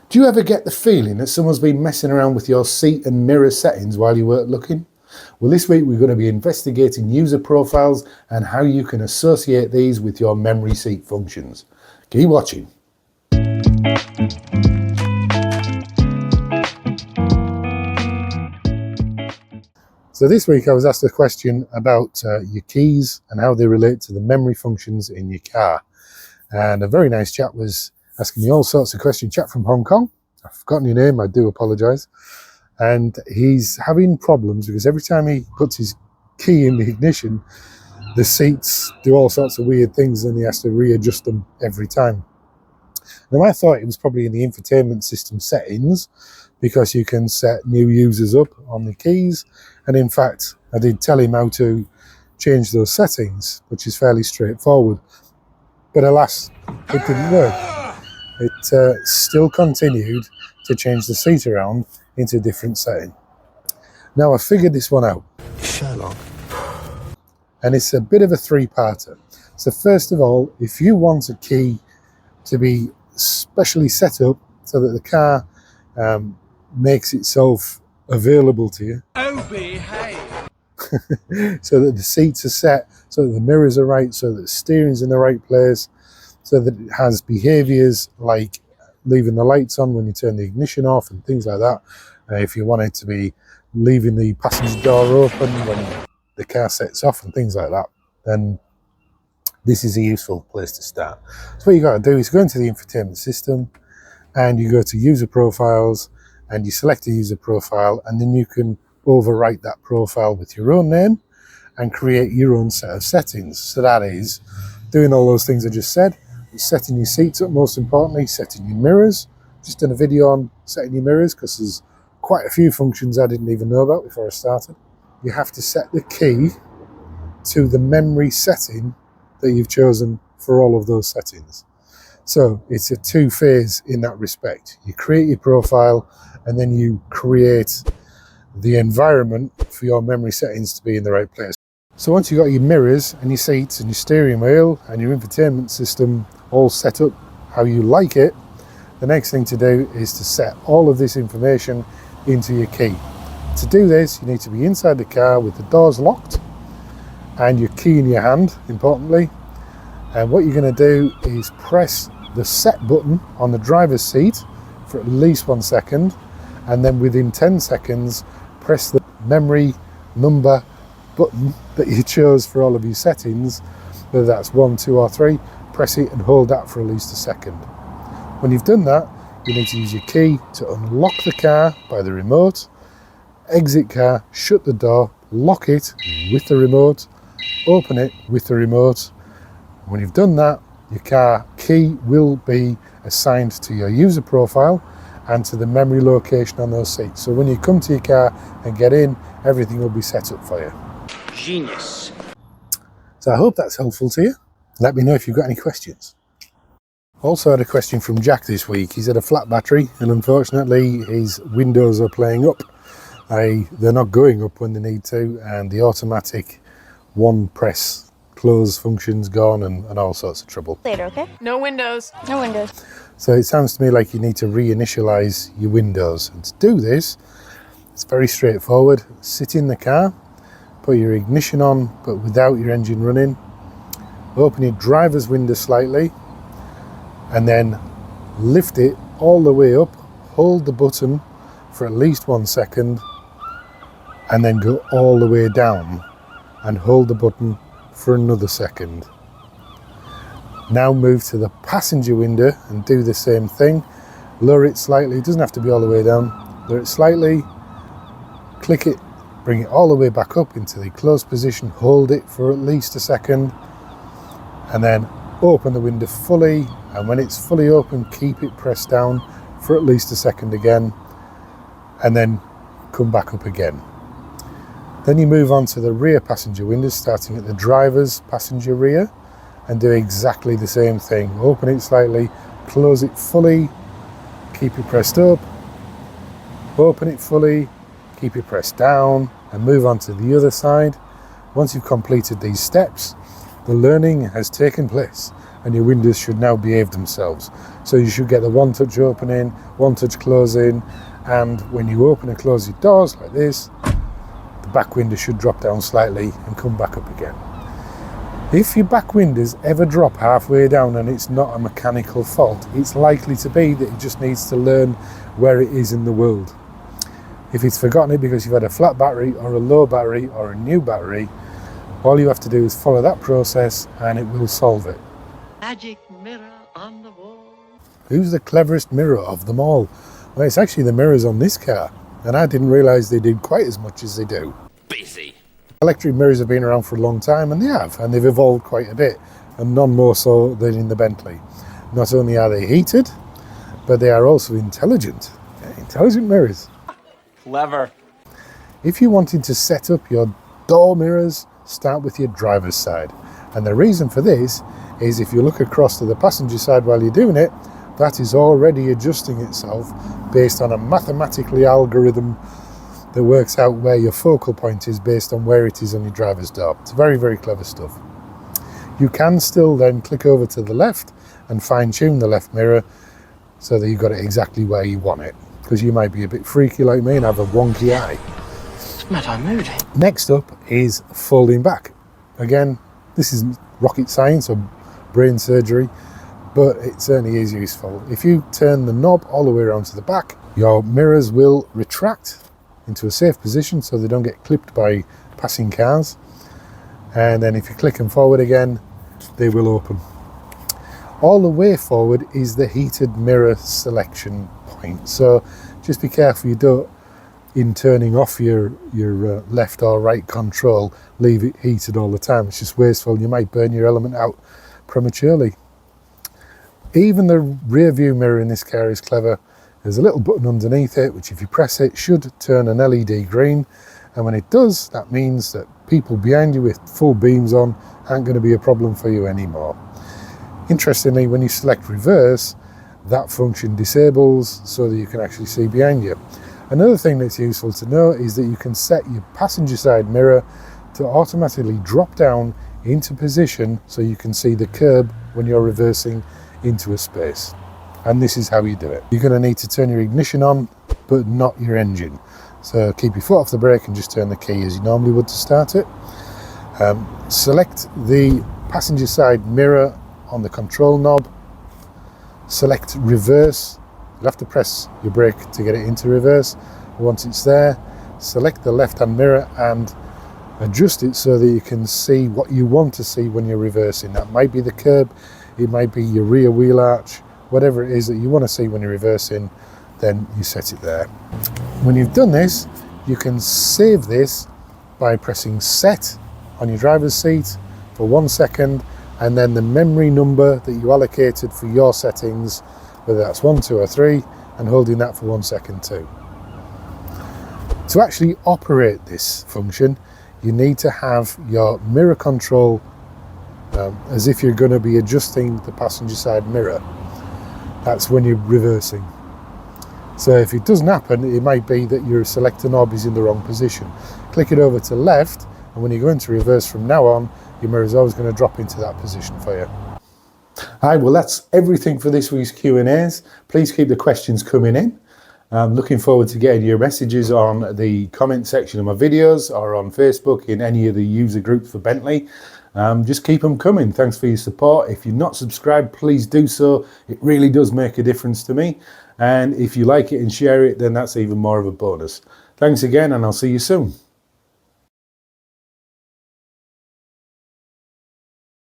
Do you ever get the feeling that someone's been messing around with your seat and mirror settings while you weren't looking? Well, this week we're going to be investigating user profiles and how you can associate these with your memory seat functions. Keep watching. So this week I was asked a question about your keys and how they relate to the memory functions in your car. And a very nice chap was asking me all sorts of questions. Chap from Hong Kong. I've forgotten your name, I do apologise. And he's having problems because every time he puts his key in the ignition, the seats do all sorts of weird things and he has to readjust them every time. Now I thought it was probably in the infotainment system settings because you can set new users up on the keys. And in fact, I did tell him how to change those settings, which is fairly straightforward. But alas, it didn't work. It still continued to change the seat around into a different setting. Now I figured this one out. Sherlock. And it's a bit of a three-parter. So first of all, if you want a key to be specially set up so that the car makes itself available to you. Oh, behave! So that the seats are set, so that the mirrors are right, so that the steering's in the right place, so that it has behaviours like leaving the lights on when you turn the ignition off and things like that. If you want it to be leaving the passenger door open when the car sets off and things like that, then this is a useful place to start. So what you got to do is go into the infotainment system and you go to user profiles and you select a user profile, and then you can overwrite that profile with your own name and create your own set of settings. So that is doing all those things I just said, setting your seats up, most importantly, setting your mirrors. Just done a video on setting your mirrors because there's quite a few functions I didn't even know about before I started. You have to set the key to the memory setting that you've chosen for all of those settings. So it's a two-phase in that respect. You create your profile and then you create the environment for your memory settings to be in the right place. So once you've got your mirrors and your seats and your steering wheel and your infotainment system all set up how you like it, the next thing to do is to set all of this information into your key. To do this, you need to be inside the car with the doors locked and your key in your hand, importantly. And what you're going to do is press the set button on the driver's seat for at least 1 second, and then within 10 seconds press the memory number button that you chose for all of your settings, whether that's 1, 2 or 3, press it and hold that for at least a second. When you've done that, you need to use your key to unlock the car by the remote, exit car, shut the door, lock it with the remote, open it with the remote. When you've done that, your car key will be assigned to your user profile and to the memory location on those seats. So when you come to your car and get in, everything will be set up for you. Genius. So I hope that's helpful to you. Let me know if you've got any questions. Also had a question from Jack this week. He's had a flat battery and unfortunately his windows are playing up. They're not going up when they need to, and the automatic one press close function's gone and all sorts of trouble. Later, okay? No windows. No windows. So it sounds to me like you need to reinitialize your windows. And to do this, it's very straightforward. Sit in the car, put your ignition on, but without your engine running. Open your driver's window slightly, and then lift it all the way up. Hold the button for at least 1 second, and then go all the way down and hold the button for another second. Now move to the passenger window and do the same thing. Lower it slightly, it doesn't have to be all the way down. Lower it slightly, click it, bring it all the way back up into the closed position, hold it for at least a second, and then open the window fully, and when it's fully open, keep it pressed down for at least a second again, and then come back up again. Then you move on to the rear passenger window, starting at the driver's passenger rear, and do exactly the same thing. Open it slightly, close it fully, keep it pressed up, open it fully, keep it pressed down, and move on to the other side. Once you've completed these steps, the learning has taken place, and your windows should now behave themselves. So you should get the one touch opening, one touch closing, and when you open and close your doors like this, the back window should drop down slightly and come back up again. If your back windows ever drop halfway down and it's not a mechanical fault, it's likely to be that it just needs to learn where it is in the world. If it's forgotten it because you've had a flat battery or a low battery or a new battery, all you have to do is follow that process and it will solve it. Magic mirror on the wall. Who's the cleverest mirror of them all? Well, it's actually the mirrors on this car, and I didn't realise they did quite as much as they do. Busy. Electric mirrors have been around for a long time, and they've evolved quite a bit, and none more so than in the Bentley. Not only are they heated, but they are also intelligent. Intelligent mirrors. Clever. If you wanted to set up your door mirrors, start with your driver's side. And the reason for this is if you look across to the passenger side while you're doing it, that is already adjusting itself based on a mathematical algorithm that works out where your focal point is based on where it is on your driver's door. It's very, very clever stuff. You can still then click over to the left and fine-tune the left mirror so that you've got it exactly where you want it, because you might be a bit freaky like me and have a wonky eye. It's mad moody. Next up is folding back. Again, this isn't rocket science or brain surgery, but it certainly is useful. If you turn the knob all the way around to the back, your mirrors will retract into a safe position so they don't get clipped by passing cars. And then if you click them forward again, they will open. All the way forward is the heated mirror selection point. So just be careful you don't, in turning off your left or right control, leave it heated all the time. It's just wasteful. You might burn your element out prematurely. Even the rear view mirror in this car is clever. There's a little button underneath it, which if you press it, should turn an LED green. And when it does, that means that people behind you with full beams on aren't going to be a problem for you anymore. Interestingly, when you select reverse, that function disables so that you can actually see behind you. Another thing that's useful to know is that you can set your passenger side mirror to automatically drop down into position so you can see the curb when you're reversing into a space. And this is how you do it. You're going to need to turn your ignition on, but not your engine. So keep your foot off the brake and just turn the key as you normally would to start it. Select the passenger side mirror on the control knob. Select reverse. You'll have to press your brake to get it into reverse. Once it's there, select the left-hand mirror and adjust it so that you can see what you want to see when you're reversing. That might be the curb, it might be your rear wheel arch, whatever it is that you want to see when you're reversing, then you set it there. When you've done this, you can save this by pressing set on your driver's seat for 1 second, and then the memory number that you allocated for your settings, whether that's 1, 2 or 3, and holding that for 1 second too. To actually operate this function, you need to have your mirror control as if you're going to be adjusting the passenger side mirror. That's when you're reversing. So if it doesn't happen, it might be that your selector knob is in the wrong position. Click it over to left, and when you go into reverse from now on, your mirror is always going to drop into that position for you. Alright, well that's everything for this week's Q&As. Please keep the questions coming in. I'm looking forward to getting your messages on the comment section of my videos or on Facebook in any of the user groups for Bentley. Just keep them coming. Thanks for your support. If you're not subscribed, please do so. It really does make a difference to me. And if you like it and share it, then that's even more of a bonus. Thanks again, and I'll see you soon.